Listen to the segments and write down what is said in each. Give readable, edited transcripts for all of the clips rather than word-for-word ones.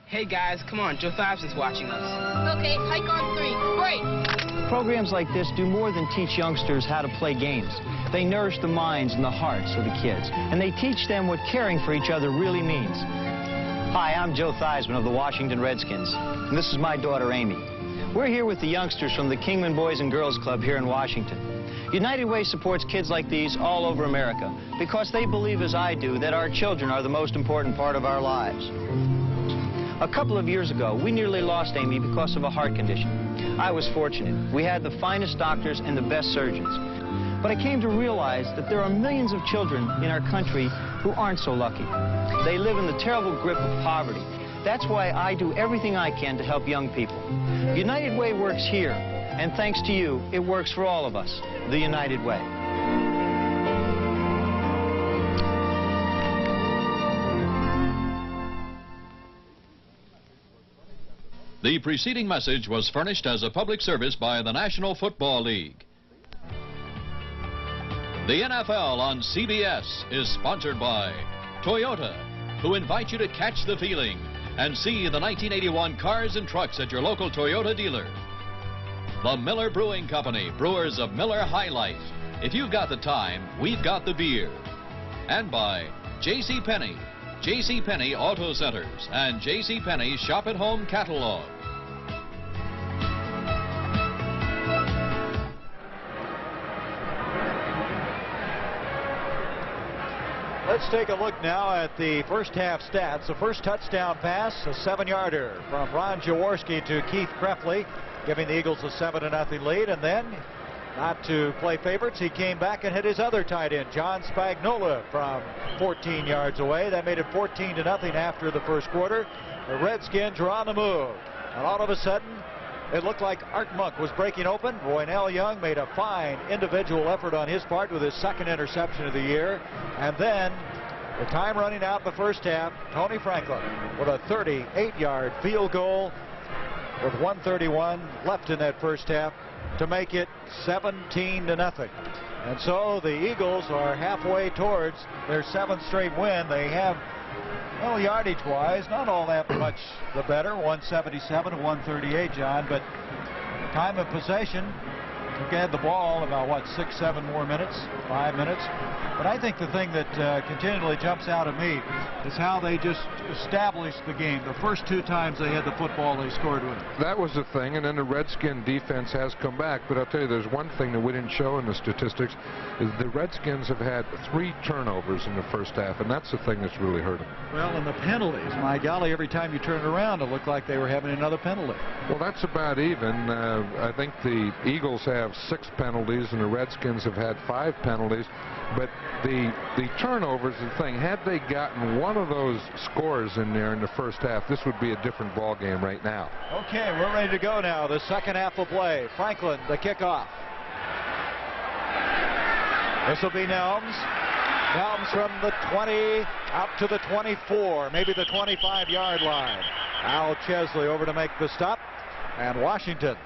Hey guys, come on, Joe Thompson's watching us. Okay, hike on 3. Great! Programs like this do more than teach youngsters how to play games. They nourish the minds and the hearts of the kids, and they teach them what caring for each other really means. Hi, I'm Joe Theismann of the Washington Redskins, and this is my daughter, Amy. We're here with the youngsters from the Kingman Boys and Girls Club here in Washington. United Way supports kids like these all over America because they believe, as I do, that our children are the most important part of our lives. A couple of years ago, we nearly lost Amy because of a heart condition. I was fortunate. We had the finest doctors and the best surgeons. But I came to realize that there are millions of children in our country who aren't so lucky. They live in the terrible grip of poverty. That's why I do everything I can to help young people. United Way works here, and thanks to you, it works for all of us. The United Way. The preceding message was furnished as a public service by the National Football League. The NFL on CBS is sponsored by Toyota, who invite you to catch the feeling and see the 1981 cars and trucks at your local Toyota dealer. The Miller Brewing Company, brewers of Miller High Life. If you've got the time, we've got the beer. And by JCPenney, JCPenney Auto Centers, and JCPenney Shop at Home Catalog. Let's take a look now at the first half stats. The first touchdown pass, a 7-yarder from Ron Jaworski to Keith Krefley, giving the Eagles a 7-0 lead. And then, not to play favorites, he came back and hit his other tight end, John Spagnola, from 14 yards away. That made it 14-0 after the first quarter. The Redskins are on the move. And all of a sudden, it looked like Art Monk was breaking open. Roynell Young made a fine individual effort on his part with his second interception of the year. And then, the time running out the first half, Tony Franklin with a 38-yard field goal with 1:31 left in that first half to make it 17-0. And so the Eagles are halfway towards their 7th straight win. They have, well, yardage-wise, not all that much the better, 177 to 138, John, but time of possession, they had the ball about, what, 6-7 more minutes, 5 minutes. But I think the thing that continually jumps out at me is how they just established the game. The first 2 times they had the football, they scored with it. That was the thing, and then the Redskin defense has come back. But I'll tell you, there's one thing that we didn't show in the statistics, is the Redskins have had 3 turnovers in the first half, and that's the thing that's really hurt them. Well, and the penalties, my golly, every time you turn around, it looked like they were having another penalty. Well, that's about even. I think the Eagles have 6 penalties, and the Redskins have had 5 penalties. But the turnovers is the thing. Had they gotten one of those scores in there in the first half, this would be a different ball game right now. Okay, we're ready to go now. The second half of play. Franklin, the kickoff. This will be Nelms. Nelms from the 20 out to the 24, maybe the 25-yard line. Al Chesley over to make the stop. And Washington,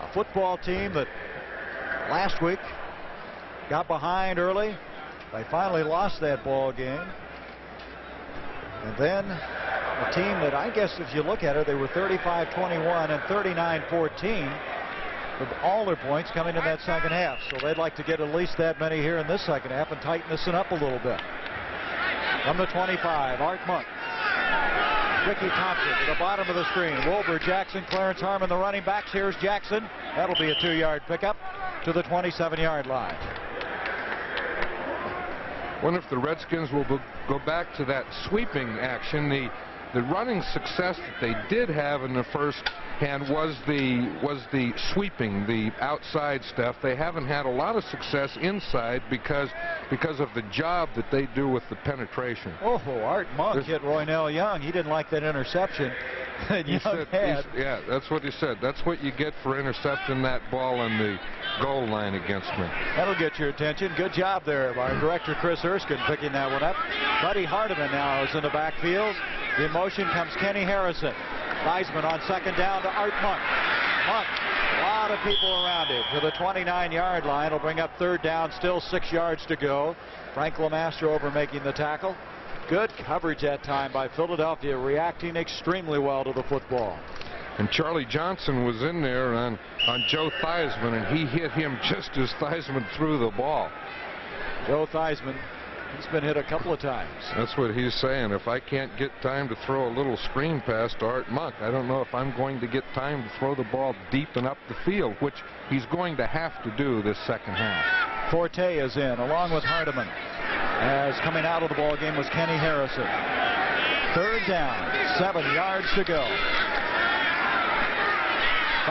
a football team that last week got behind early. They finally lost that ball game. And then a team that, I guess if you look at it, they were 35-21 and 39-14 with all their points coming in that second half. So they'd like to get at least that many here in this second half and tighten this one up a little bit. From the 25, Art Monk. Ricky Thompson to the bottom of the screen. Wilbur Jackson, Clarence Harmon, the running backs. Here's Jackson. That'll be a 2-yard pickup to the 27-yard line. Wonder if the Redskins will go back to that sweeping action. The running success that they did have in the first hand was the sweeping, the outside stuff. They haven't had a lot of success inside because of the job that they do with the penetration. Oh, Art Monk hit Roynell Young. He didn't like that interception. Yeah, that's what he said. That's what you get for intercepting that ball on the goal line against me. That'll get your attention. Good job there by our director Chris Erskine picking that one up. Buddy Hardiman now is in the backfield. In motion comes Kenny Harrison. Theismann on second down to Art Monk. Monk, a lot of people around him to the 29-yard line. Will bring up third down, still 6 yards to go. Frank Lemastro over making the tackle. Good coverage that time by Philadelphia, reacting extremely well to the football. And Charlie Johnson was in there on Joe Theismann, and he hit him just as Theismann threw the ball. Joe Theismann, he's been hit a couple of times. That's what he's saying. If I can't get time to throw a little screen pass to Art Monk, I don't know if I'm going to get time to throw the ball deep and up the field, which he's going to have to do this second half. Forte is in, along with Hardiman. As coming out of the ball game was Kenny Harrison. Third down, 7 yards to go.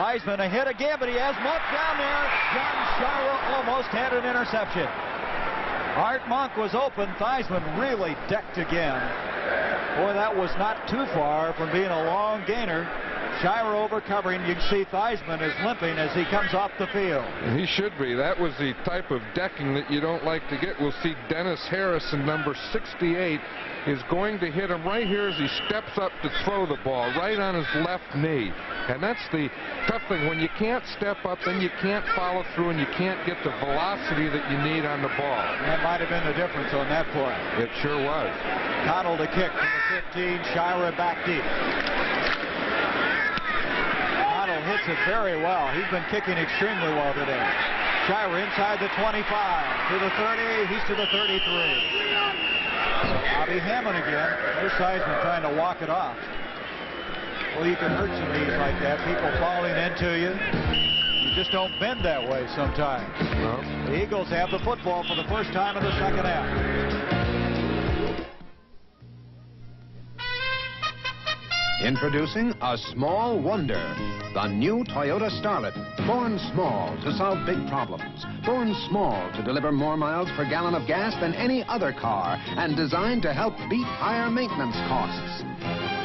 Theismann a hit again, but he has Monk down there. John Shiro almost had an interception. Art Monk was open. Theismann really decked again. Boy, that was not too far from being a long gainer. Shiro over covering. You can see Theismann is limping as he comes off the field. And he should be. That was the type of decking that you don't like to get. We'll see Dennis Harrison, number 68, is going to hit him right here as he steps up to throw the ball, right on his left knee. And that's the tough thing. When you can't step up, then you can't follow through, and you can't get the velocity that you need on the ball. That might have been the difference on that play. It sure was. Connell to kick from the 15, Shiro back deep. Connell hits it very well. He's been kicking extremely well today. Shiro inside the 25, to the 30, he's to the 33. Bobby Hammond again. There's Theismann trying to walk it off. Well, you can hurt some knees like that. People falling into you. You just don't bend that way sometimes. No. The Eagles have the football for the first time in the second half. Introducing a small wonder, the new Toyota Starlet, born small to solve big problems, born small to deliver more miles per gallon of gas than any other car, and designed to help beat higher maintenance costs.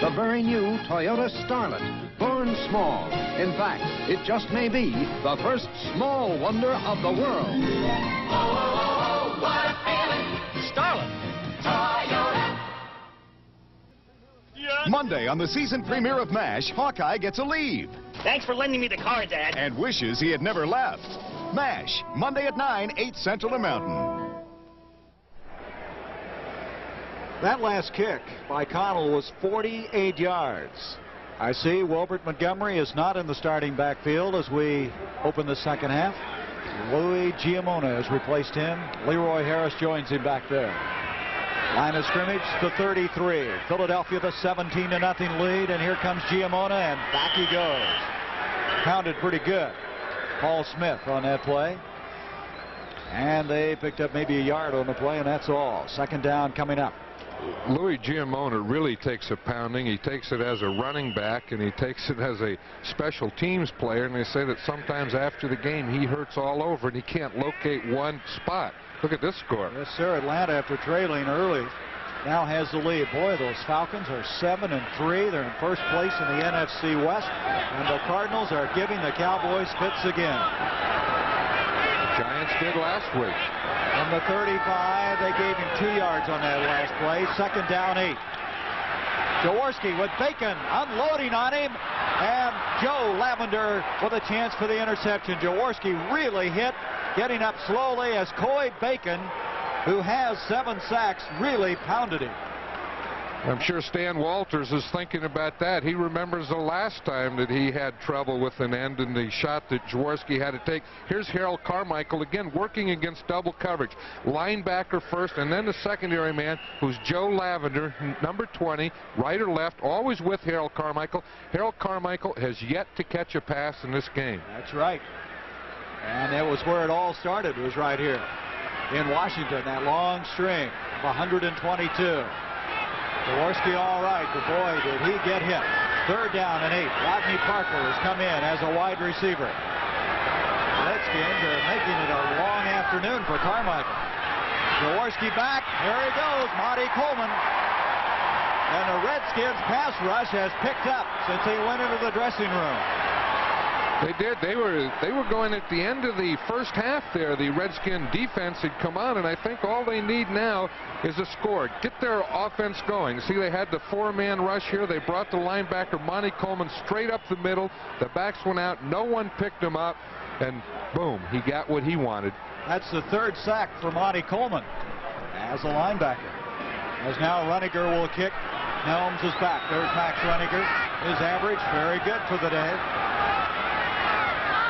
The very new Toyota Starlet, born small. In fact, it just may be the first small wonder of the world. Oh, oh, oh, what a feeling. Starlet. Toyota. Monday on the season premiere of MASH, Hawkeye gets a leave Thanks for lending me the car, Dad. and wishes he had never left. MASH, Monday at 9, 8 Central and Mountain. That last kick by Connell was 48 yards. I see Wilbert Montgomery is not in the starting backfield as we open the second half. Louis Giamona has replaced him. Leroy Harris joins him back there. Line of scrimmage, the 33. Philadelphia the 17-0 lead, and here comes Giamona, and back he goes. Pounded pretty good. Paul Smith on that play. And they picked up maybe a yard on the play, and that's all. Second down coming up. Louis Giamona really takes a pounding. He takes it as a running back, and he takes it as a special teams player, and they say that sometimes after the game he hurts all over and he can't locate one spot. Look at this score. Yes, sir. Atlanta, after trailing early, now has the lead. Boy, those Falcons are 7-3. They're in first place in the NFC West, and the Cardinals are giving the Cowboys fits again. Giants did last week. From the 35, they gave him 2 yards on that last play. Second down, 8. Jaworski with Bacon unloading on him, and Joe Lavender with a chance for the interception. Jaworski really hit, getting up slowly as Coy Bacon, who has 7 sacks, really pounded him. I'm sure Stan Walters is thinking about that. He remembers the last time that he had trouble with an end in the shot that Jaworski had to take. Here's Harold Carmichael again working against double coverage. Linebacker first, and then the secondary man, who's Joe Lavender, number 20, right or left, always with Harold Carmichael. Harold Carmichael has yet to catch a pass in this game. That's right. And that was where it all started, was right here in Washington, that long string of 122. Jaworski all right, but boy, did he get hit. Third down and 8. Rodney Parker has come in as a wide receiver. Redskins are making it a long afternoon for Carmichael. Jaworski back. There he goes, Monty Coleman. And the Redskins pass rush has picked up since he went into the dressing room. They did. They were going at the end of the first half there. The Redskin defense had come on, and I think all they need now is a score. Get their offense going. See, they had the 4-man rush here. They brought the linebacker, Monty Coleman, straight up the middle. The backs went out. No one picked him up, and boom, he got what he wanted. That's the 3rd sack for Monty Coleman as a linebacker. As now Runiger will kick. Helms is back. There's Max Runiger. His average, very good for the day.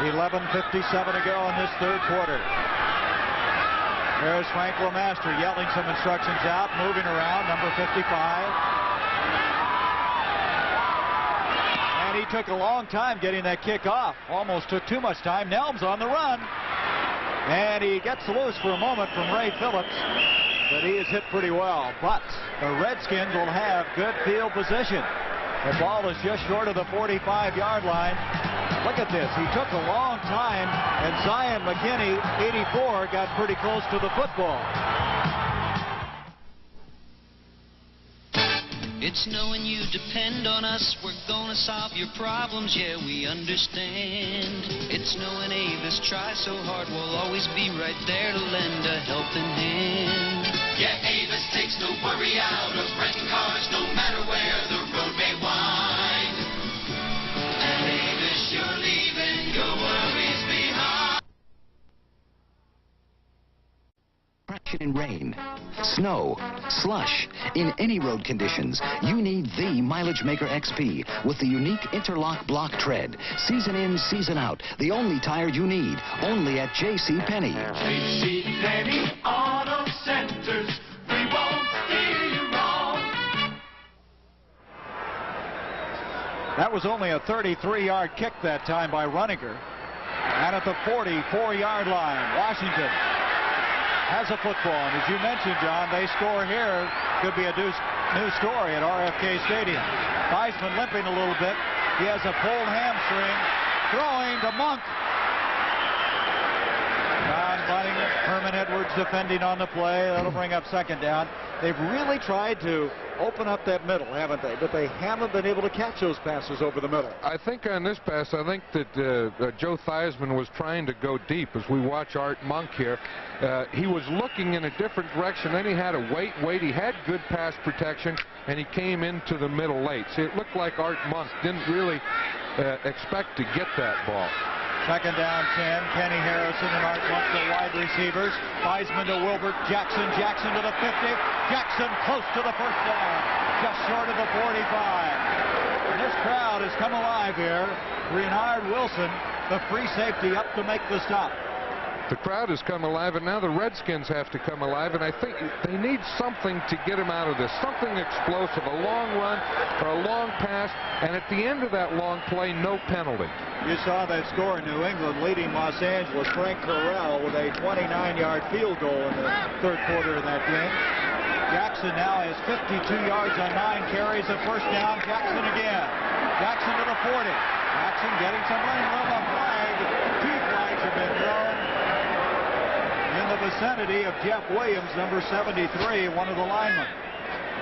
11:57 to go in this third quarter. There's Frank LeMaster yelling some instructions out, moving around, number 55. And he took a long time getting that kick off. Almost took too much time. Nelms on the run. And he gets loose for a moment from Ray Phillips. But he is hit pretty well. But the Redskins will have good field position. The ball is just short of the 45-yard line. Look at this. He took a long time, and Zion McKinney, 84, got pretty close to the football. It's knowing you depend on us. We're gonna solve your problems, yeah, we understand. It's knowing Avis tries so hard, we'll always be right there to lend a helping hand. Yeah, Avis takes the worry out of renting cars, no matter where the road may wind. At Avis, you're leaving your worries behind. Traction in rain, snow, slush. In any road conditions, you need the Mileage Maker XP with the unique interlock block tread. Season in, season out. The only tire you need. Only at JCPenney. JCPenney Auto Centers. We won't steer you wrong. That was only a 33-yard kick that time by Runiger. And at the 44-yard line, Washington has a football. And as you mentioned, John, they score here. Could be a new story at RFK Stadium. Theismann limping a little bit. He has a pulled hamstring. Throwing to Monk. John Bunting, Herman Edwards defending on the play. That'll bring up second down. They've really tried to open up that middle, haven't they? But they haven't been able to catch those passes over the middle. I think on this pass, I think that Joe Theismann was trying to go deep. As we watch Art Monk here, he was looking in a different direction. Then he had to wait. He had good pass protection, and he came into the middle late. See, it looked like Art Monk didn't really expect to get that ball. Second down 10. Kenny Harrison and Art Monk, the wide receivers. Theismann to Wilbert Jackson. Jackson to the 50. Jackson close to the first down. Just short of the 45. And this crowd has come alive here. Renard Wilson, the free safety, up to make the stop. The crowd has come alive, and now the Redskins have to come alive, and I think they need something to get him out of this, something explosive, a long run or a long pass, and at the end of that long play, no penalty. You saw that score in New England leading Los Angeles. Frank Correll with a 29-yard field goal in the third quarter of that game. Jackson now has 52 yards on 9 carries, a first down. Jackson again. Jackson to the 40. Jackson getting some rain on the flag. 2 flags have been thrown in the vicinity of Jeff Williams, number 73, one of the linemen.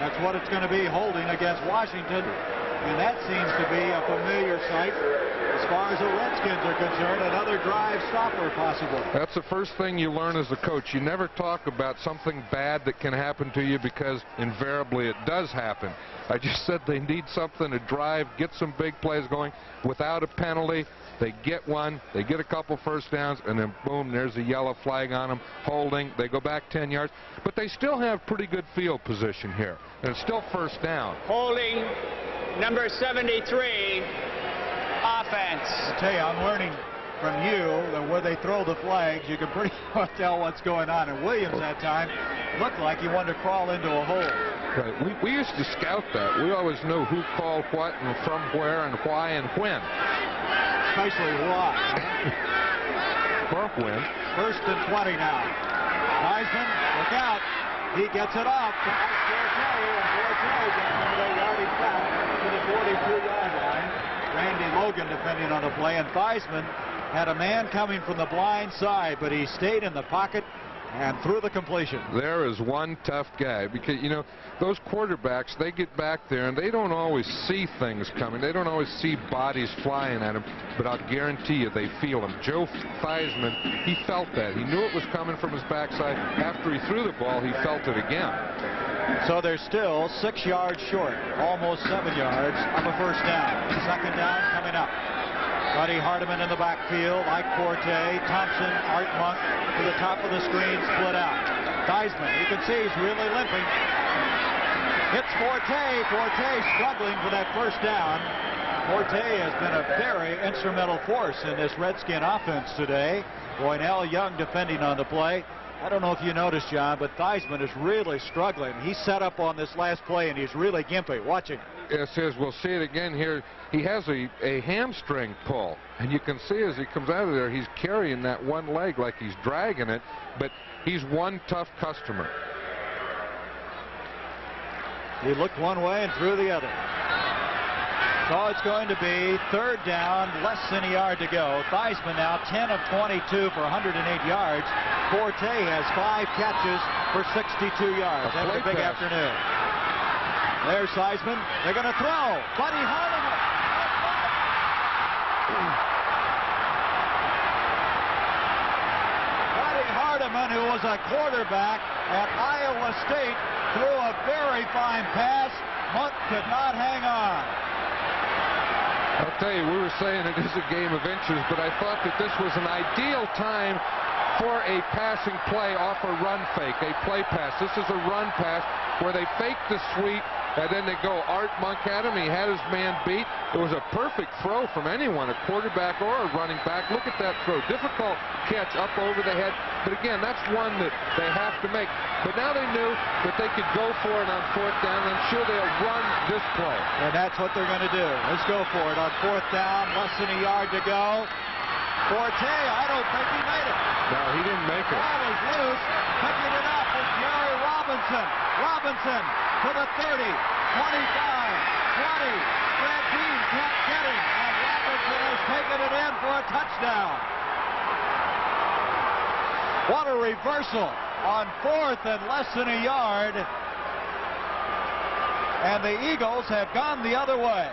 That's what it's going to be, holding against Washington. And that seems to be a familiar sight as far as the Redskins are concerned. Another drive stopper possible. That's the first thing you learn as a coach. You never talk about something bad that can happen to you, because invariably it does happen. I just said they need something to drive, get some big plays going without a penalty. They get one, they get a couple first downs, and then boom, there's a yellow flag on them, holding. They go back 10 yards, but they still have pretty good field position here, and it's still first down. Holding number 73, offense. I tell you, I'm learning from you that where they throw the flags, you can pretty much tell what's going on. And Williams that time looked like he wanted to crawl into a hole. Right. We used to scout that. We always knew who called what and from where and why and when. Especially why. Or when. First and 20 now. Theismann, look out. He gets it off. Forte gets into the yardage back to the 42-yard line. Randy Logan defending on the play, and Theismann had a man coming from the blind side, but he stayed in the pocket and threw the completion. There is one tough guy, because, you know, those quarterbacks, they get back there and they don't always see things coming. They don't always see bodies flying at them, but I'll guarantee you they feel them. Joe Theismann, he felt that. He knew it was coming from his backside. After he threw the ball, he felt it again. So they're still 6 yards short, almost 7 yards of a first down. Second down coming up. Buddy Hardiman in the backfield, Mike Forte, Thompson, Art Monk to the top of the screen, split out. Theismann, you can see he's really limping. It's Forte. Forte struggling for that first down. Forte has been a very instrumental force in this Redskin offense today. Roynell Young defending on the play. I don't know if you noticed, John, but Theismann is really struggling. He's set up on this last play, and he's really gimpy. Watching. Yes, we'll see it again here. He has a hamstring pull, and you can see as he comes out of there, he's carrying that one leg like he's dragging it, but he's one tough customer. He looked one way and threw the other. So it's going to be third down, less than a yard to go. Theismann now 10 of 22 for 108 yards. Forte has 5 catches for 62 yards. That's a big afternoon. There's Theismann. They're going to throw. Buddy Hardiman. Buddy Hardiman, who was a quarterback at Iowa State, threw a very fine pass. Monk could not hang on. I'll tell you, we were saying it is a game of inches, but I thought that this was an ideal time for a passing play off a run fake, a play pass. This is a run pass where they fake the sweep, and then they go. Art Monk had him. He had his man beat. It was a perfect throw from anyone, a quarterback or a running back. Look at that throw. Difficult catch up over the head, but again, that's one that they have to make. But now they knew that they could go for it on fourth down. I'm sure they'll run this play. And that's what they're going to do. Let's go for it on fourth down, less than a yard to go. Forte, I don't think he made it. No, he didn't make it. Ball is loose. Picking it up with Jerry Robinson. Robinson to the 30, 25, 20. Brad Dean can't get him, and Robinson has taken it in for a touchdown. What a reversal on fourth and less than a yard. And the Eagles have gone the other way.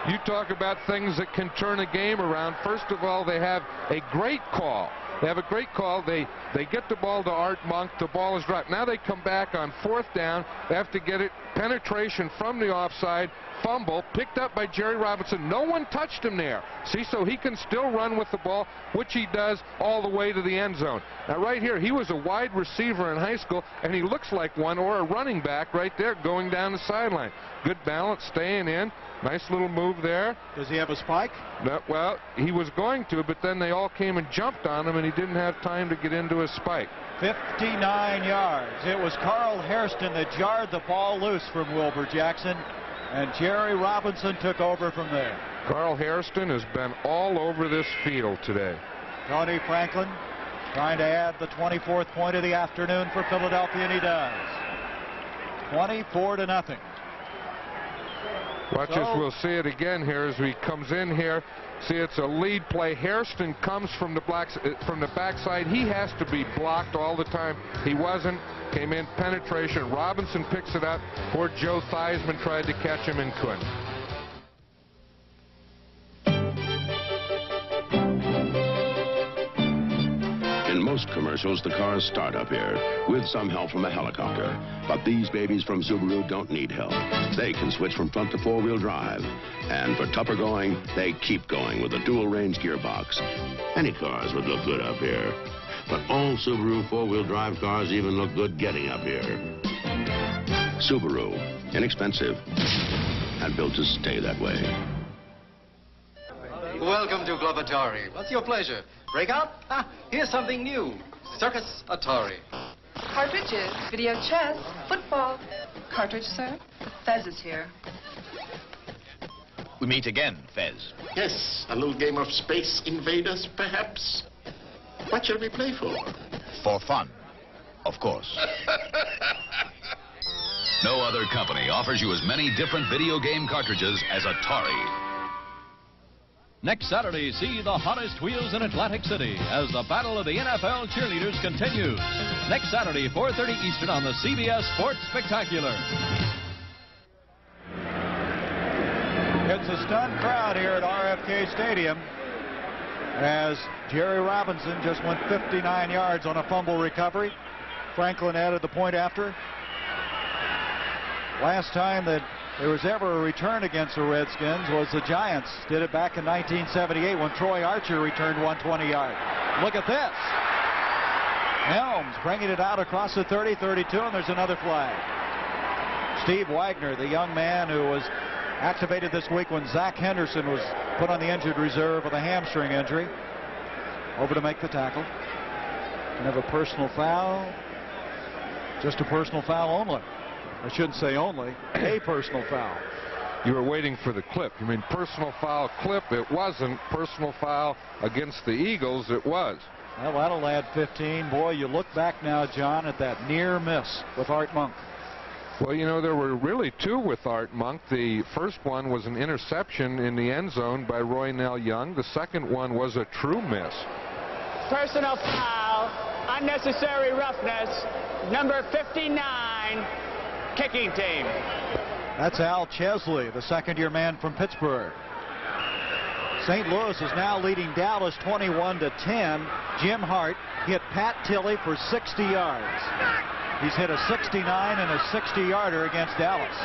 You talk about things that can turn a game around. First of all, they have a great call. They have a great call. They get the ball to Art Monk. The ball is dropped. Now they come back on fourth down. They have to get it. Penetration from the offside. Fumble picked up by Jerry Robinson. No one touched him there. See, so he can still run with the ball, which he does all the way to the end zone. Now right here, he was a wide receiver in high school, and he looks like one, or a running back right there going down the sideline. Good balance, staying in. Nice little move there. Does he have a spike? No, well, he was going to, but then they all came and jumped on him, and he didn't have time to get into a spike. 59 yards. It was Carl Hairston that jarred the ball loose from Wilbur Jackson, and Jerry Robinson took over from there. Carl Hairston has been all over this field today. Tony Franklin trying to add the 24th point of the afternoon for Philadelphia, and he does. 24-0. Watch this. We'll see it again here as he comes in here. See, it's a lead play. Hairston comes from the backside. He has to be blocked all the time. He wasn't. Came in, penetration. Robinson picks it up. Poor Joe Theismann tried to catch him and couldn't. In most commercials, the cars start up here with some help from a helicopter. But these babies from Subaru don't need help. They can switch from front to four-wheel drive. And for tougher going, they keep going with a dual-range gearbox. Any cars would look good up here. But all Subaru four-wheel drive cars even look good getting up here. Subaru, inexpensive and built to stay that way. Welcome to Club Atari. What's your pleasure? Breakout? Ah, here's something new. Circus Atari. Cartridges, video chess, football. Cartridge, sir? Fez is here. We meet again, Fez. Yes, a little game of Space Invaders, perhaps. What shall we play for? For fun, of course. No other company offers you as many different video game cartridges as Atari. Next Saturday, see the hottest wheels in Atlantic City as the battle of the NFL cheerleaders continues. Next Saturday, 4:30 Eastern on the CBS Sports Spectacular. It's a stunned crowd here at RFK Stadium as Jerry Robinson just went 59 yards on a fumble recovery. Franklin added the point after. Last time that there was ever a return against the Redskins was the Giants. Did it back in 1978 when Troy Archer returned 120 yards. Look at this. Helms bringing it out across the 30, 32, and there's another flag. Steve Wagner, the young man who was activated this week when Zach Henderson was put on the injured reserve with a hamstring injury, over to make the tackle. And have a personal foul. Just a personal foul only. I shouldn't say only, a personal foul. You were waiting for the clip. You mean personal foul clip? It wasn't. Personal foul against the Eagles, it was. Well, that'll add 15. Boy, you look back now, John, at that near miss with Art Monk. Well, you know, there were really two with Art Monk. The first one was an interception in the end zone by Roynell Young. The second one was a true miss. Personal foul, unnecessary roughness, number 59, kicking team. That's Al Chesley, the second-year man from Pittsburgh. St. Louis is now leading Dallas 21-10. Jim Hart hit Pat Tilley for 60 yards. He's hit a 69 and a 60-yarder against Dallas.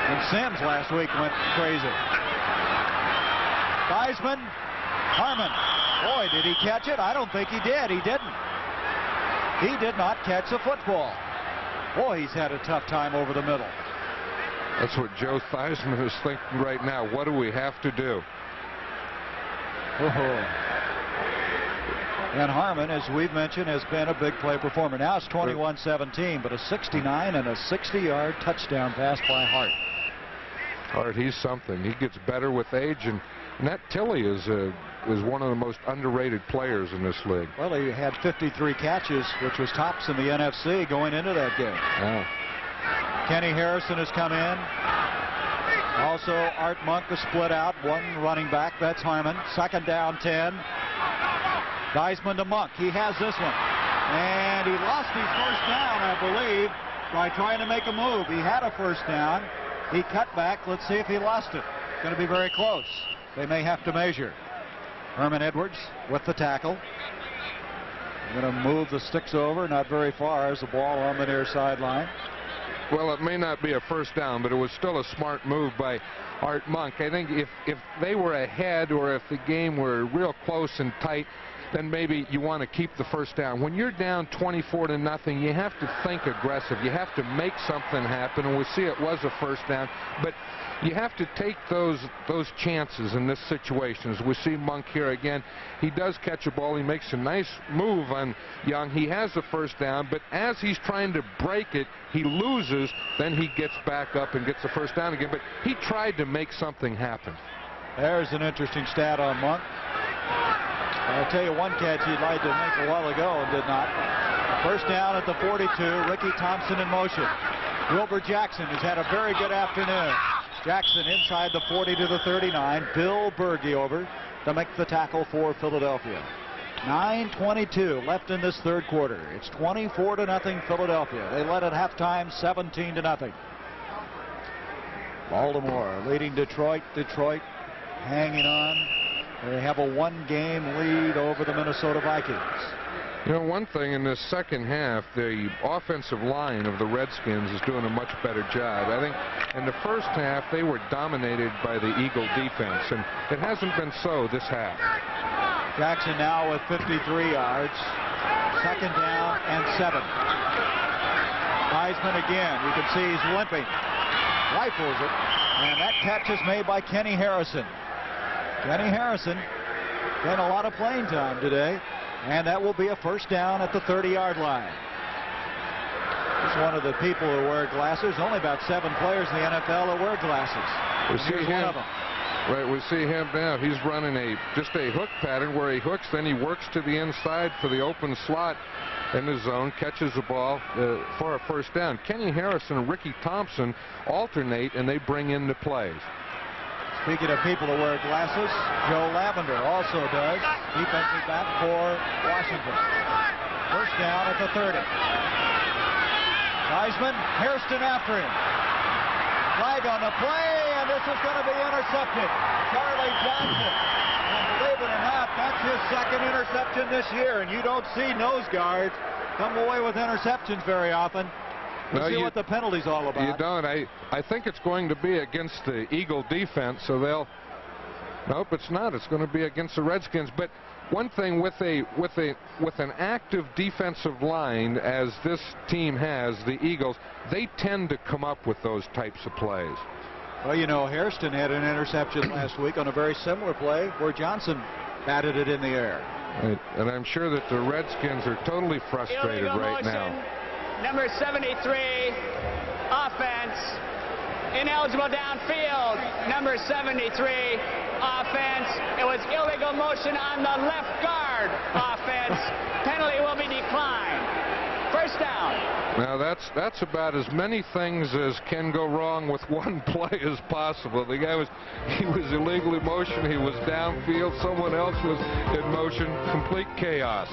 And Sims last week went crazy. Theismann, Harmon. Boy, did he catch it? I don't think he did. He didn't. He did not catch the football. Boy, he's had a tough time over the middle. That's what Joe Theismann is thinking right now. What do we have to do? And Harmon, as we've mentioned, has been a big play performer. Now it's 21-17, but a 69 and a 60-yard touchdown pass by Hart. Hart, he's something. He gets better with age, and that Tilley is one of the most underrated players in this league. Well, he had 53 catches, which was tops in the NFC going into that game. Yeah. Kenny Harrison has come in. Also, Art Monk is split out. One running back. That's Harmon. Second down, 10. Theismann to Monk. He has this one. And he lost his first down, I believe, by trying to make a move. He had a first down. He cut back. Let's see if he lost it. It's going to be very close. They may have to measure. Herman Edwards with the tackle. Going to move the sticks over, not very far, as the ball on the near sideline. Well, it may not be a first down, but it was still a smart move by Art Monk. I think if they were ahead or if the game were real close and tight, then maybe you want to keep the first down. When you're down 24-0, you have to think aggressive. You have to make something happen, and we see it was a first down. But you have to take those chances in this situation. As we see Monk here again, he does catch a ball. He makes a nice move on Young. He has the first down, but as he's trying to break it, he loses. Then he gets back up and gets the first down again. But he tried to make something happen. There's an interesting stat on Monk. I'll tell you one catch he'd like to make a while ago and did not. First down at the 42. Ricky Thompson in motion. Wilbur Jackson has had a very good afternoon. Jackson inside the 40 to the 39. Bill Berge over to make the tackle for Philadelphia. 9:22 left in this third quarter. It's 24-0 Philadelphia. They led at halftime 17-0. Baltimore leading Detroit. Detroit hanging on. They have a one-game lead over the Minnesota Vikings. You know, one thing in this second half, the offensive line of the Redskins is doing a much better job. I think in the first half, they were dominated by the Eagle defense, and it hasn't been so this half. Jackson now with 53 yards. Second down and 7. Theismann again. You can see he's limping. Rifles it, and that catch is made by Kenny Harrison. Kenny Harrison getting a lot of playing time today, and that will be a first down at the 30-yard line. He's one of the people who wear glasses. Only about 7 players in the NFL that wear glasses. Here's one of them. Right, we see him now. He's running just a hook pattern where he hooks, then he works to the inside for the open slot in the zone, catches the ball for a first down. Kenny Harrison and Ricky Thompson alternate, and they bring in the plays. Speaking of people that wear glasses, Joe Lavender also does. Defensive back for Washington. First down at the 30. Theismann, Hairston after him. Flag on the play, and this is going to be intercepted. Charlie Johnson. And believe it or not, that's his second interception this year, and you don't see nose guards come away with interceptions very often. We'll see what the penalty's all about. You don't. I think it's going to be against the Eagle defense, so they'll... Nope, it's not. It's going to be against the Redskins. But one thing with an active defensive line as this team has, the Eagles, they tend to come up with those types of plays. Well, you know, Hairston had an interception last week on a very similar play where Johnson batted it in the air. Right. And I'm sure that the Redskins are totally frustrated right now. Number 73, offense, ineligible downfield. Number 73, offense. It was illegal motion on the left guard, offense. Penalty will be declined. First down. Now that's about as many things as can go wrong with one play as possible. The guy was illegal in motion. He was downfield. Someone else was in motion. Complete chaos.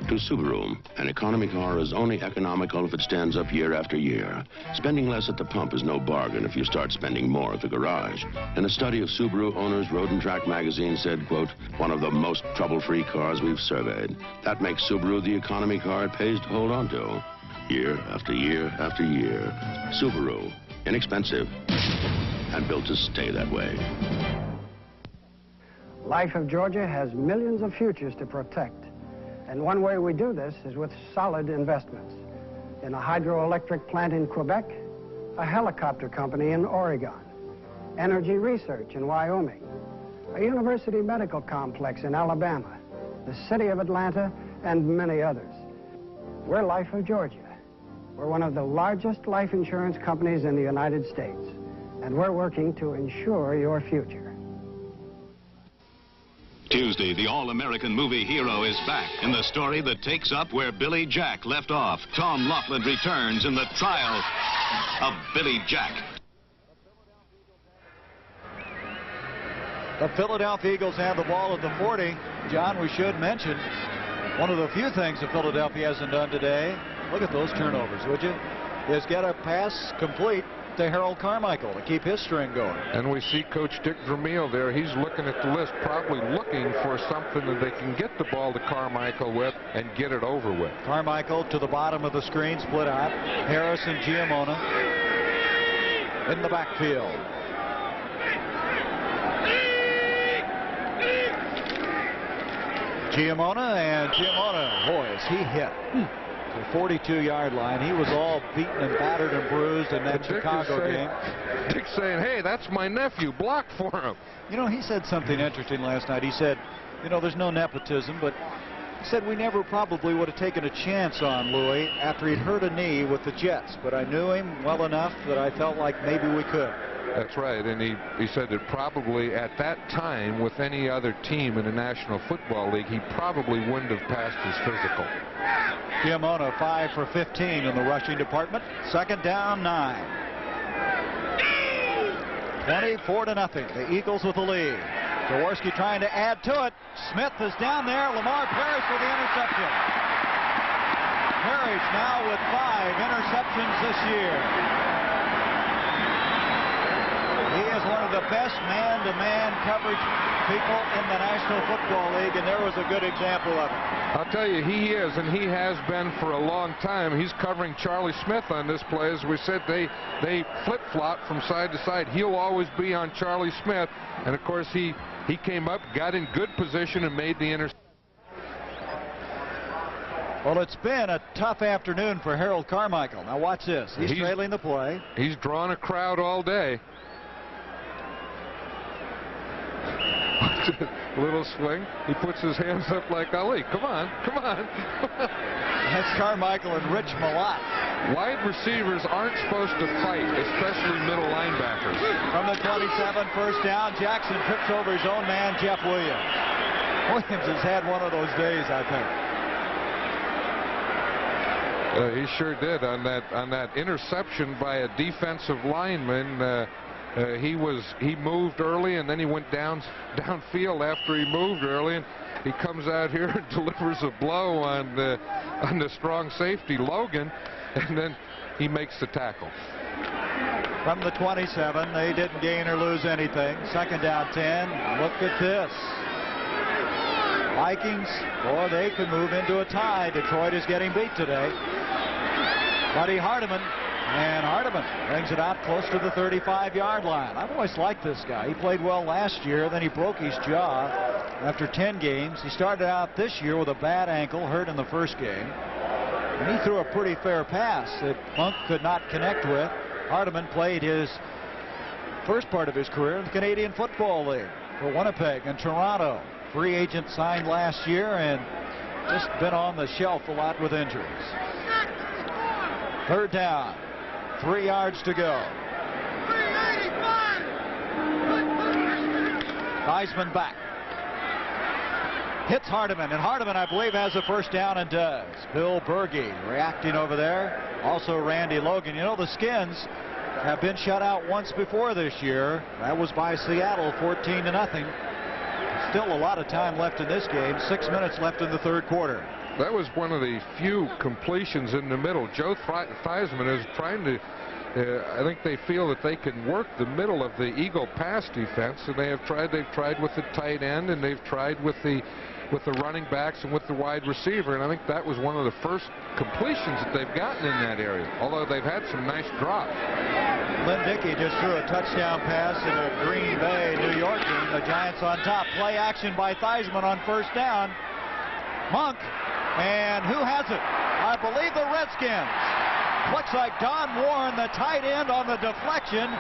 To Subaru, an economy car is only economical if it stands up year after year. Spending less at the pump is no bargain if you start spending more at the garage. And a study of Subaru owners, Road and Track magazine said, quote, one of the most trouble-free cars we've surveyed. That makes Subaru the economy car it pays to hold on to. Year after year after year. Subaru, inexpensive and built to stay that way. Life of Georgia has millions of futures to protect. And one way we do this is with solid investments in a hydroelectric plant in Quebec, a helicopter company in Oregon, energy research in Wyoming, a university medical complex in Alabama, the city of Atlanta, and many others. We're Life of Georgia. We're one of the largest life insurance companies in the United States, and we're working to ensure your future. Tuesday, the all-American movie hero is back in the story that takes up where Billy Jack left off. Tom Laughlin returns in the trial of Billy Jack. The Philadelphia Eagles have the ball at the 40. John, we should mention one of the few things that Philadelphia hasn't done today, look at those turnovers, would you, is get a pass complete to Harold Carmichael to keep his string going. And we see Coach Dick Vermeil there. He's looking at the list, probably looking for something that they can get the ball to Carmichael with and get it over with. Carmichael to the bottom of the screen, split out. Harris and Giamona in the backfield. Giamona, boy, is he hit. The 42-yard line. He was all beaten and battered and bruised in that Chicago game. Dick's saying, hey, that's my nephew. Block for him. You know, he said something interesting last night. He said, you know, there's no nepotism, but he said we never probably would have taken a chance on Louis after he'd hurt a knee with the Jets, but I knew him well enough that I felt like maybe we could. That's right, and he said that probably at that time with any other team in the National Football League, he probably wouldn't have passed his physical. Giamona 5 for 15 in the rushing department. Second down, 9. 24-0. The Eagles with the lead. Jaworski trying to add to it. Smith is down there. Lamar Parrish for the interception. Parrish now with 5 interceptions this year. He is one of the best man-to-man coverage people in the National Football League, and there was a good example of it. I'll tell you, he is, and he has been for a long time. He's covering Charlie Smith on this play. As we said, they flip-flop from side to side. He'll always be on Charlie Smith, and of course he came up, got in good position, and made the interception. Well, it's been a tough afternoon for Harold Carmichael. Now watch this. He's trailing the play. He's drawn a crowd all day. Little swing. He puts his hands up like Ali. Come on, come on. That's Carmichael and Rich Malott. Wide receivers aren't supposed to fight, especially middle linebackers. From the 27, first down. Jackson trips over his own man, Jeff Williams. Williams has had one of those days, I think. He sure did on that interception by a defensive lineman. He moved early, and then he went downfield after he moved early, and he comes out here and delivers a blow on the strong safety Logan, and then he makes the tackle. From the 27, they didn't gain or lose anything. Second down 10. Look at this. Vikings, boy, they could move into a tie. Detroit is getting beat today. Buddy Hardiman And Hardiman brings it out close to the 35-yard line. I've always liked this guy. He played well last year, then he broke his jaw after 10 games. He started out this year with a bad ankle, hurt in the first game. And he threw a pretty fair pass that Monk could not connect with. Hardiman played his first part of his career in the Canadian Football League for Winnipeg and Toronto. Free agent signed last year and just been on the shelf a lot with injuries. Third down. 3 yards to go. Theismann back. Hits Hardiman, and Hardiman, I believe, has a first down and does. Bill Berge reacting over there. Also Randy Logan. You know, the Skins have been shut out once before this year. That was by Seattle, 14-0. Still a lot of time left in this game. 6 minutes left in the third quarter. That was one of the few completions in the middle. Joe Theismann is trying to, I think they feel that they can work the middle of the Eagle pass defense, and they've tried with the tight end, and they've tried with the running backs and with the wide receiver, and I think that was one of the first completions that they've gotten in that area, although they've had some nice drops. Lynn Dickey just threw a touchdown pass in a Green Bay, New York game. The Giants on top. Play action by Theismann on first down. Monk. And who has it? I believe the Redskins. Looks like Don Warren, the tight end, on the deflection.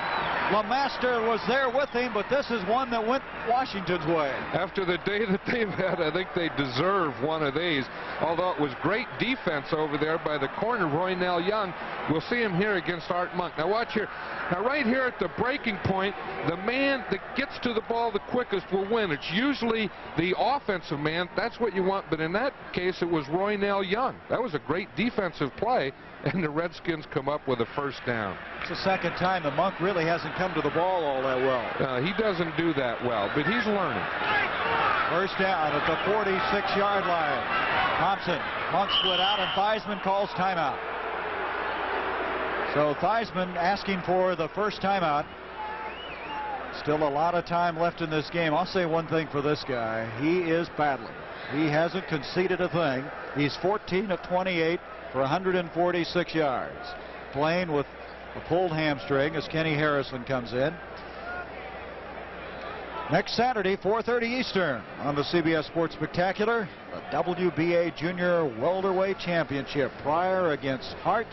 LeMaster was there with him, but this is one that went Washington's way. After the day that they've had, I think they deserve one of these. Although it was great defense over there by the corner, Roynell Young. We'll see him here against Art Monk. Now watch here. Now right here at the breaking point, the man that gets to the ball the quickest will win. It's usually the offensive man. That's what you want. But in that case, it was Roynell Young. That was a great defensive play, and the Redskins come up with a first down. It's the second time that Monk really hasn't come to the ball all that well. He doesn't do that well, but he's learning. First down at the 46-yard line. Thompson, Monk split out, and Theismann calls timeout. So Theismann asking for the first timeout. Still a lot of time left in this game. I'll say one thing for this guy. He is battling. He hasn't conceded a thing. He's 14 of 28 for 146 yards. Playing with a pulled hamstring as Kenny Harrison comes in. Next Saturday, 4:30 Eastern on the CBS Sports Spectacular, the WBA Junior Welterweight Championship. Pryor against Hart,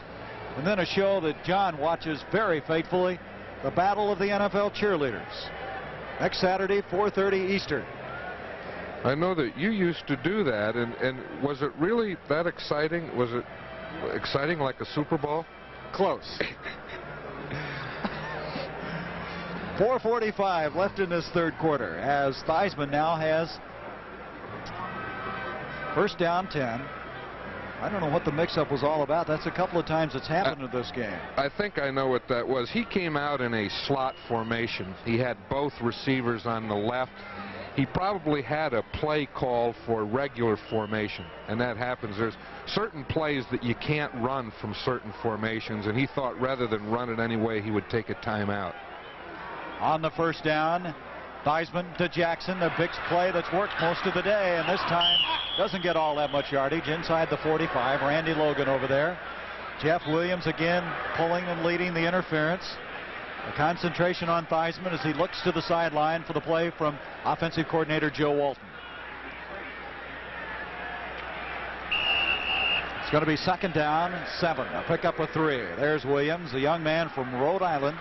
and then a show that John watches very faithfully, the Battle of the NFL Cheerleaders. Next Saturday, 4:30 Eastern. I know that you used to do that, and was it really that exciting? Was it exciting like a Super Bowl? Close. 4:45 left in this third quarter as Theismann now has first down 10. I don't know what the mix-up was all about. That's a couple of times it's happened in this game. I think I know what that was. He came out in a slot formation. He had both receivers on the left. He probably had a play called for regular formation, and that happens. There's certain plays that you can't run from certain formations, and he thought rather than run it anyway, he would take a timeout. On the first down, Theismann to Jackson, a big play that's worked most of the day, and this time doesn't get all that much yardage inside the 45. Randy Logan over there. Jeff Williams again pulling and leading the interference. A concentration on Theismann as he looks to the sideline for the play from offensive coordinator Joe Walton. It's going to be second down and 7. A pickup of 3. There's Williams, a young man from Rhode Island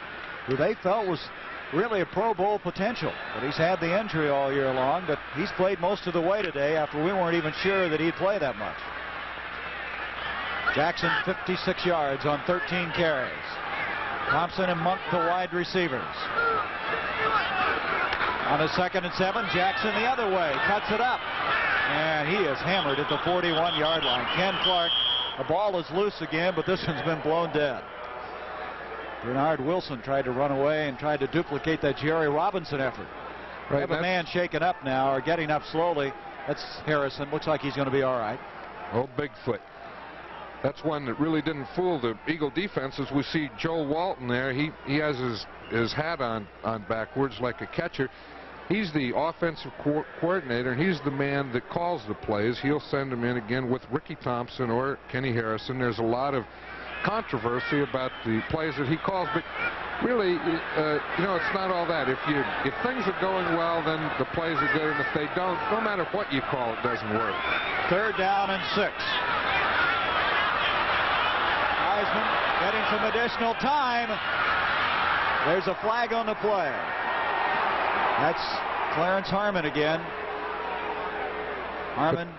who they felt was really a Pro Bowl potential. But he's had the injury all year long, but he's played most of the way today after we weren't even sure that he'd play that much. Jackson 56 yards on 13 carries. Thompson and Monk the wide receivers. On a 2nd and 7, Jackson the other way, cuts it up. And he is hammered at the 41-yard line. Ken Clark, the ball is loose again, but this one's been blown dead. Bernard Wilson tried to run away and tried to duplicate that Jerry Robinson effort. Right, have a man shaken up now, or getting up slowly. That's Harrison. Looks like he's going to be all right. Oh, Bigfoot. That's one that really didn't fool the Eagle defense. As we see Joe Walton there, he has his hat on backwards like a catcher. He's the offensive coordinator, and he's the man that calls the plays. He'll send them in again with Ricky Thompson or Kenny Harrison. There's a lot of controversy about the plays that he calls, but really, you know, it's not all that. If things are going well, then the plays are good, and if they don't, no matter what you call, it doesn't work. 3rd down and 6. Heisman getting some additional time. There's a flag on the play. That's Clarence Harmon again. Harmon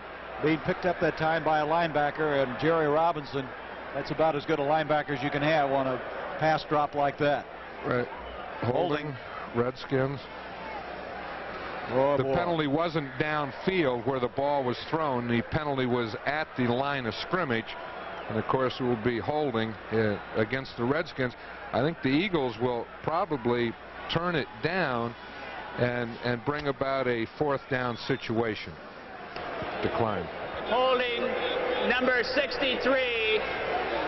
being picked up that time by a linebacker, and Jerry Robinson, that's about as good a linebacker as you can have on a pass drop like that. Right. Holding. Redskins. Oh, the penalty wasn't downfield where the ball was thrown. The penalty was at the line of scrimmage. And of course, it will be holding against the Redskins. I think the Eagles will probably turn it down and bring about a 4th down situation. Decline. Holding number 63,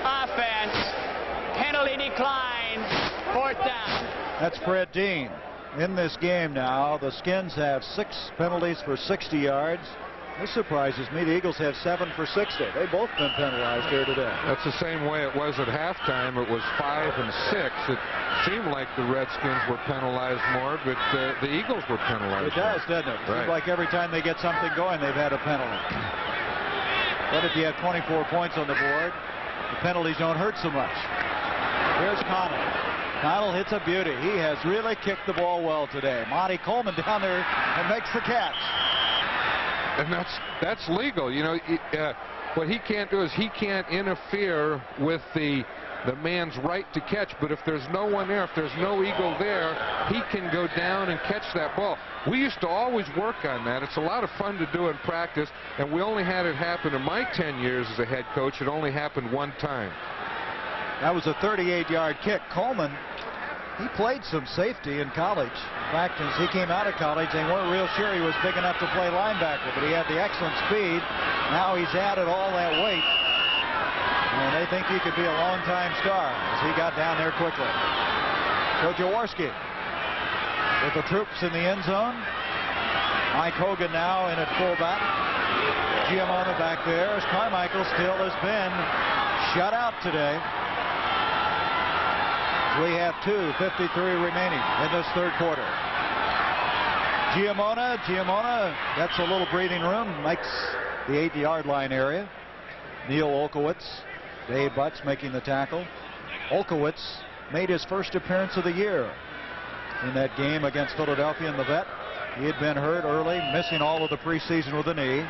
offense, penalty decline, 4th down. That's Fred Dean. In this game now, the Skins have 6 penalties for 60 yards. This surprises me. The Eagles have 7 for 60. They've both been penalized here today. That's the same way it was at halftime. It was 5 and 6. It seemed like the Redskins were penalized more, but the Eagles were penalized. It does, doesn't it? It seems like every time they get something going, they've had a penalty. But if you have 24 points on the board, the penalties don't hurt so much. Here's Connell. Connell hits a beauty. He has really kicked the ball well today. Monty Coleman down there and makes the catch. And that's legal. You know, what he can't do is he can't interfere with the man's right to catch. But if there's no one there, if there's no Eagle there, he can go down and catch that ball. We used to always work on that. It's a lot of fun to do in practice, and we only had it happen in my 10 years as a head coach. It only happened one time. That was a 38-yard kick. Coleman, he played some safety in college. In fact, as he came out of college, they weren't real sure he was big enough to play linebacker, but he had the excellent speed. Now he's added all that weight, and they think he could be a long-time star as he got down there quickly. So Jaworski with the troops in the end zone. Mike Hogan now in at fullback. Giamona back there as Carmichael still has been shut out today. We have 2:53 remaining in this 3rd quarter. Giamona gets a little breathing room, makes the 8-yard line area. Neil Olkowitz, Dave Butts making the tackle. Olkowitz made his first appearance of the year in that game against Philadelphia in the vet. He had been hurt early, missing all of the preseason with a knee.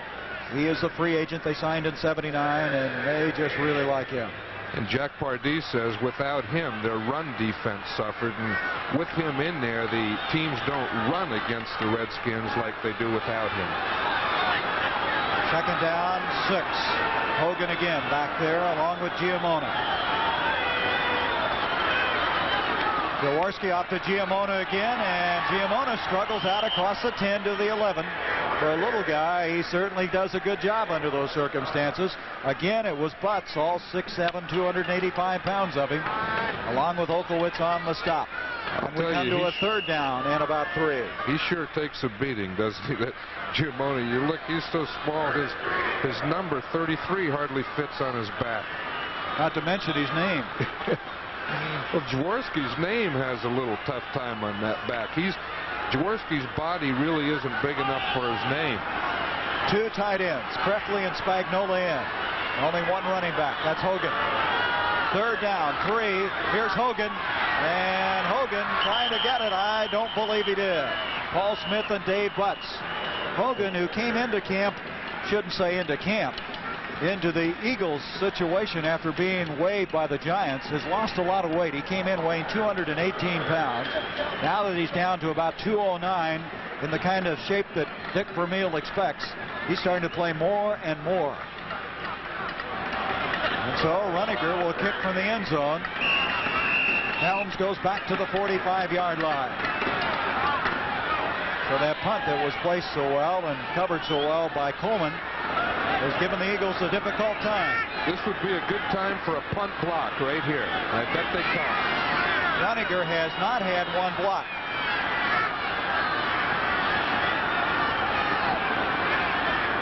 He is a free agent they signed in '79, and they just really like him. And Jack Pardee says without him, their run defense suffered. And with him in there, the teams don't run against the Redskins like they do without him. 2nd down, 6. Hogan again back there along with Giamona. Jaworski off to Giamona again, and Giamona struggles out across the 10 to the 11. For a little guy, he certainly does a good job under those circumstances. Again, it was Butts, all 6'7", 285 pounds of him, along with Olkowitz on the stop. And we come to a 3rd down and about 3. He sure takes a beating, doesn't he? That Giamona, you look, he's so small, his number 33 hardly fits on his back. Not to mention his name. Well, Jaworski's name has a little tough time on that back. Jaworski's body really isn't big enough for his name. 2 tight ends, Krefli and Spagnola in. Only 1 running back. That's Hogan. 3rd down, 3. Here's Hogan. And Hogan trying to get it. I don't believe he did. Paul Smith and Dave Butts. Hogan, who came into camp, shouldn't say into camp, into the Eagles situation after being weighed by the Giants, has lost a lot of weight. He came in weighing 218 pounds. Now that he's down to about 209, in the kind of shape that Dick Vermeil expects, he's starting to play more and more. And so Runniger will kick from the end zone. Helms goes back to the 45-yard line. So that punt that was placed so well and covered so well by Coleman has given the Eagles a difficult time. This would be a good time for a punt block right here. I bet they come. Runniger has not had 1 block.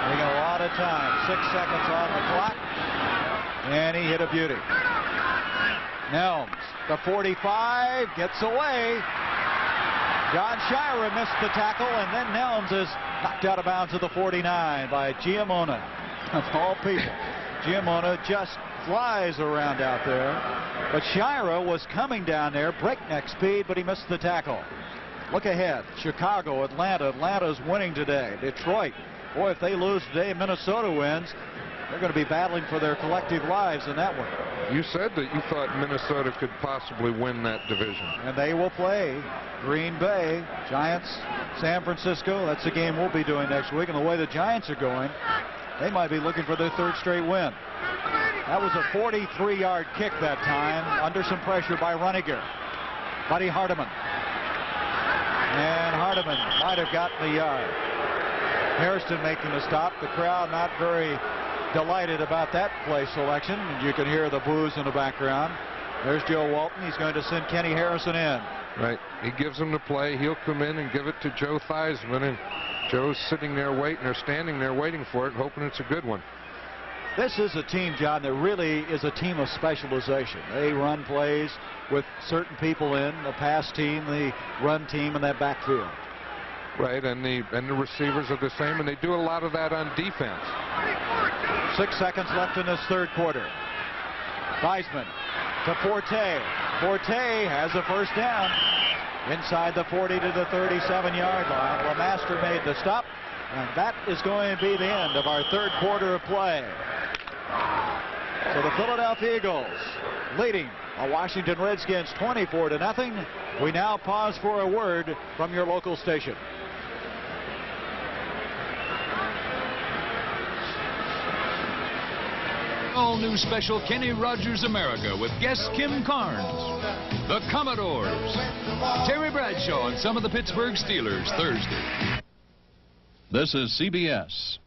Taking a lot of time. 6 seconds on the clock. And he hit a beauty. Nelms, the 45, gets away. John Shira missed the tackle, and then Nelms is knocked out of bounds to the 49 by Giamona. Of all people, Giamona just flies around out there. But Shira was coming down there, breakneck speed, but he missed the tackle. Look ahead, Chicago, Atlanta. Atlanta's winning today. Detroit, boy, if they lose today, Minnesota wins. They're going to be battling for their collective lives in that one. You said that you thought Minnesota could possibly win that division. And they will play Green Bay, Giants, San Francisco. That's the game we'll be doing next week. And the way the Giants are going, they might be looking for their third straight win. That was a 43-yard kick that time, under some pressure by Runniger. Buddy Hardiman. And Hardiman might have gotten the yard. Hairston making the stop. The crowd not very delighted about that play selection. You can hear the boos in the background. There's Joe Walton. He's going to send Kenny Harrison in. Right. He gives him the play. He'll come in and give it to Joe Theismann. And Joe's sitting there waiting, or standing there waiting for it, hoping it's a good one. This is a team, John, that really is a team of specialization. They run plays with certain people in, the pass team, the run team, and that backfield. Right, and the receivers are the same, and they do a lot of that on defense. 6 seconds left in this third quarter. Theismann to Forte. Forte has a first down inside the 40 to the 37-yard line. LeMaster made the stop, and that is going to be the end of our third quarter of play. So the Philadelphia Eagles leading the Washington Redskins 24-0. We now pause for a word from your local station. All new special Kenny Rogers America with guest Kim Carnes, the Commodores, Terry Bradshaw, and some of the Pittsburgh Steelers Thursday. This is CBS.